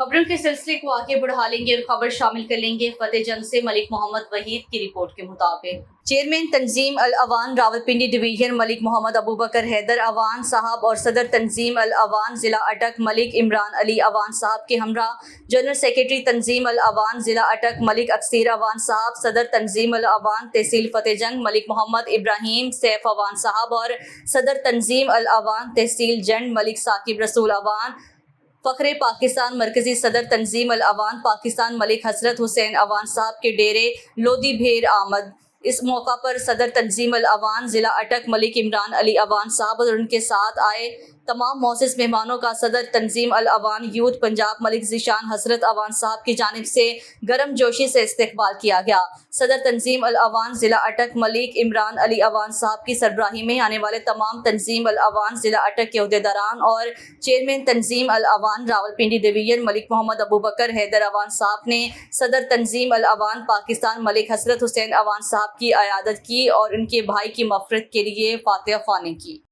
खबरों के सिलसिले को आगे बढ़ा लेंगे और खबर शामिल कर लेंगे फतेह जंग से मलिक मोहम्मद वहीद की रिपोर्ट के मुताबिक चेयरमैन तंजीम अल अवान रावलपिंडी डिवीजन मलिक मोहम्मद अबू बकर हैदर अवान साहब और सदर तंजीम अल अवान जिला अटक मलिक इमरान अली अवान साहब के हमरा जनरल सेक्रेटरी तंजीम अल अवान जिला अटक मलिक अक्सीर अवान साहब, सदर तंजीम अल अवान तहसील फतेह जंग मलिक मोहम्मद इब्राहिम सैफ अवान साहब और सदर तंजीम अल अवान तहसील जंड मलिक साकिब रसूल अवान, फ़ख्रे पाकिस्तान मरकजी सदर तंजीम अल अवान पाकिस्तान मलिक हसरत हुसैन अवान साहब के डेरे लोधी भेर आमद। इस मौका पर सदर तंजीम अल अवान ज़िला अटक मलिक इमरान अली अवान साहब और उनके साथ आए तमाम मोअज़्ज़िज़ मेहमानों का सदर तंजीम अल अवान यूथ पंजाब मलिक ज़ीशान हसरत अवान साहब की जानिब से गर्म जोशी से इस्तकबाल किया गया। सदर तंजीम अल अवान ज़िला अटक मलिक इमरान अली अवान साहब की सरबराही में आने वाले तमाम तंजीम अल अवान ज़िला अटक के अहदेदारान और चेयरमैन तंजीम अल अवान रावलपिंडी डिवीजन मलिक मोहम्मद अबू बकर हैदर अवान साहब ने सदर तंजीम अल अवान पाकिस्तान मलिक हसरत हुसैन अवान साहब की अयादत की और उनके भाई की मग़फ़िरत के लिए फातिहा ख़्वानी की।